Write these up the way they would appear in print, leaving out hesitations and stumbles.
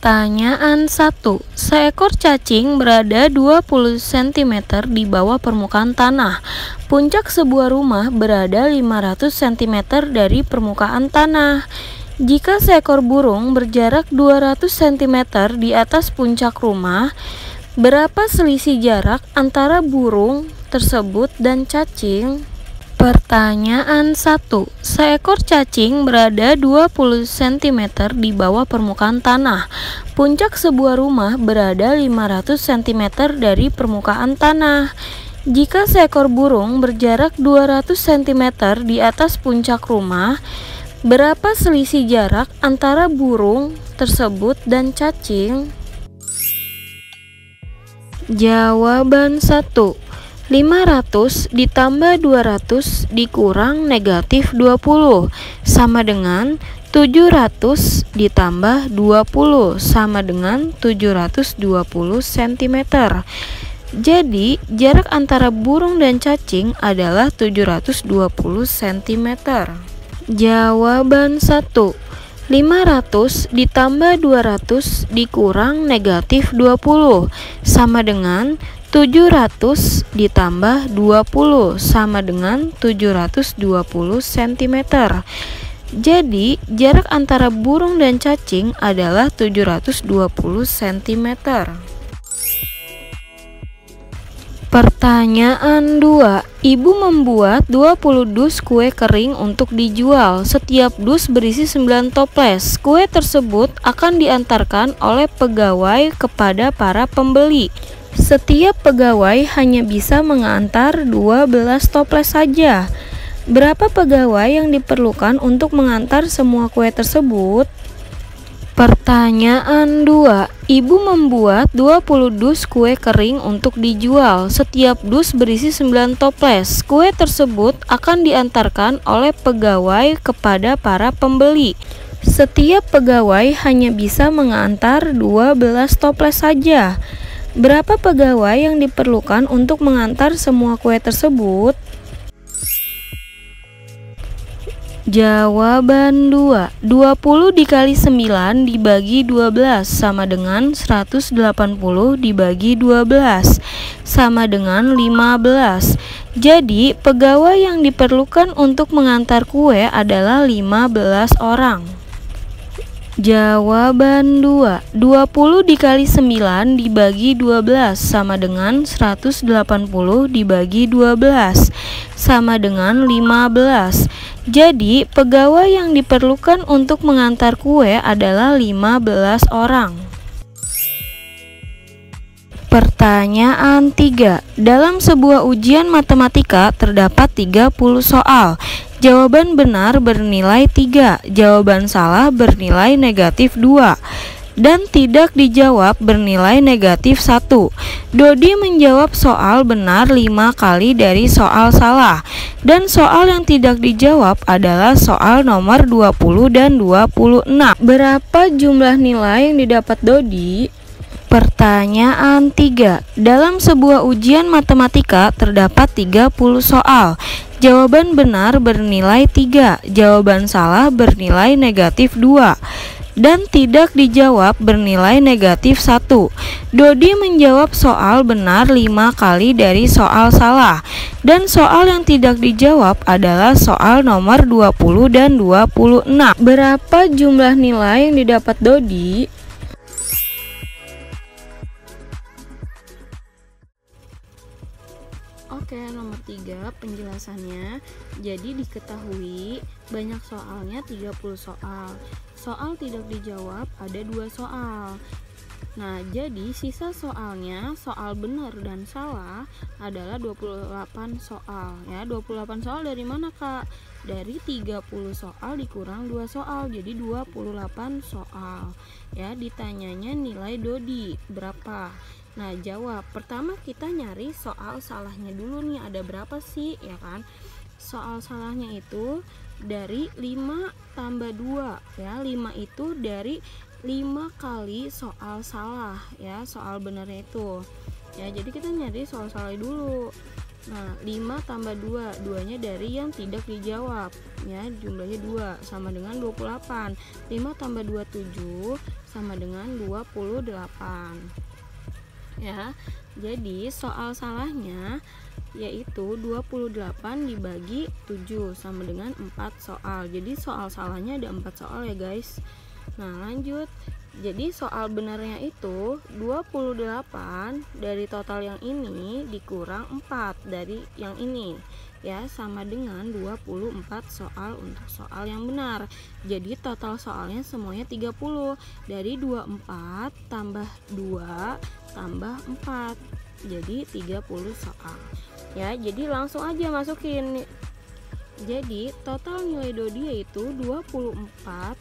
Pertanyaan 1. Seekor cacing berada 20 cm di bawah permukaan tanah. Puncak sebuah rumah berada 500 cm dari permukaan tanah. Jika seekor burung berjarak 200 cm di atas puncak rumah, berapa selisih jarak antara burung tersebut dan cacing? Pertanyaan 1. Seekor cacing berada 20 cm di bawah permukaan tanah. Puncak sebuah rumah berada 500 cm dari permukaan tanah. Jika seekor burung berjarak 200 cm di atas puncak rumah, berapa selisih jarak antara burung tersebut dan cacing? Jawaban 1. 500 ditambah 200 dikurang negatif 20 sama dengan 700 ditambah 20 sama dengan 720 cm. Jadi jarak antara burung dan cacing adalah 720 cm. Jawaban 1. 500 ditambah 200 dikurang negatif 20 sama dengan 700 ditambah 20 sama dengan 720 cm. Jadi jarak antara burung dan cacing adalah 720 cm. Pertanyaan 2. Ibu membuat 20 dus kue kering untuk dijual. Setiap dus berisi 9 toples. Kue tersebut akan diantarkan oleh pegawai kepada para pembeli. Setiap pegawai hanya bisa mengantar 12 toples saja. Berapa pegawai yang diperlukan untuk mengantar semua kue tersebut? Pertanyaan 2. Ibu membuat 20 dus kue kering untuk dijual. Setiap dus berisi 9 toples. Kue tersebut akan diantarkan oleh pegawai kepada para pembeli. Setiap pegawai hanya bisa mengantar 12 toples saja. Berapa pegawai yang diperlukan untuk mengantar semua kue tersebut? Jawaban 2. 20 dikali 9 dibagi 12 sama dengan 180 dibagi 12 sama dengan 15. Jadi pegawai yang diperlukan untuk mengantar kue adalah 15 orang. Jawaban 2. 20 dikali 9 dibagi 12 sama dengan 180 dibagi 12 sama dengan 15. Jadi pegawai yang diperlukan untuk mengantar kue adalah 15 orang. Pertanyaan 3. Dalam sebuah ujian matematika terdapat 30 soal. Jawaban benar bernilai 3, jawaban salah bernilai negatif 2, dan tidak dijawab bernilai negatif 1. Dodi menjawab soal benar 5 kali dari soal salah, dan soal yang tidak dijawab adalah soal nomor 20 dan 26. Berapa jumlah nilai yang didapat Dodi? Pertanyaan 3. Dalam sebuah ujian matematika terdapat 30 soal. Jawaban benar bernilai 3, jawaban salah bernilai negatif 2, dan tidak dijawab bernilai negatif 1. Dodi menjawab soal benar 5 kali dari soal salah, dan soal yang tidak dijawab adalah soal nomor 20 dan 26. Berapa jumlah nilai yang didapat Dodi? Oke, nomor 3 penjelasannya. Jadi diketahui banyak soalnya 30 soal. Soal tidak dijawab ada 2 soal. Nah, jadi sisa soalnya, soal benar dan salah adalah 28 soal ya. 28 soal dari mana, Kak? Dari 30 soal dikurang 2 soal, jadi 28 soal. Ya, ditanyanya nilai Dodi berapa? Nah, jawab. Pertama kita nyari soal salahnya dulu nih, ada berapa sih, ya kan? Soal salahnya itu dari 5 tambah 2 ya. 5 itu dari 5 kali soal salah ya, soal benarnya itu. Ya, jadi kita nyari soal salah dulu. Nah, 5 tambah 2, 2-nya dari yang tidak dijawab ya, jumlahnya 2 sama dengan 28. 5 tambah 2 7 sama dengan 28 ya. Jadi soal salahnya yaitu 28 dibagi 7 sama dengan 4 soal. Jadi soal salahnya ada 4 soal ya guys. Nah, lanjut. Jadi soal benarnya itu 28 dari total yang ini dikurang 4 dari yang ini ya, sama dengan 24 soal untuk soal yang benar. Jadi total soalnya semuanya 30. Dari 24 tambah 2 tambah 4. Jadi 30 soal. Ya, jadi langsung aja masukin. Jadi total nilai Dodi yaitu 24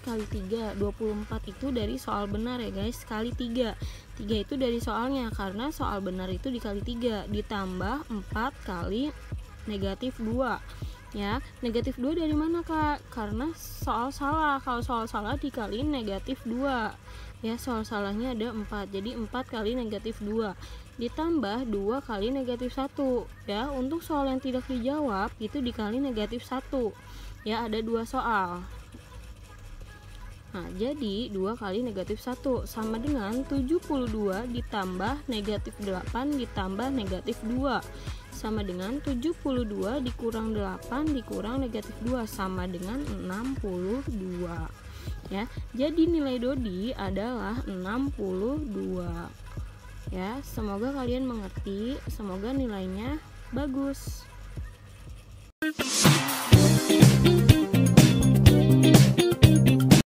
kali 3. 24 itu dari soal benar ya guys, kali 3. 3 itu dari soalnya, karena soal benar itu dikali 3 ditambah 4 kali negatif 2 ya. Negatif 2 dari mana kak? Karena soal salah. Kalau soal salah dikali negatif 2 ya, soal salahnya ada 4. Jadi 4 kali negatif 2 ditambah 2 kali negatif 1 ya. Untuk soal yang tidak dijawab itu dikali negatif 1 ya, ada 2 soal. Nah, jadi 2 kali negatif 1 sama dengan 72 ditambah negatif 8 ditambah negatif 2 sama dengan 72 dikurang 8 dikurang negatif 2 sama dengan 62 ya. Jadi nilai Dodi adalah 62 ya. Semoga kalian mengerti, semoga nilainya bagus.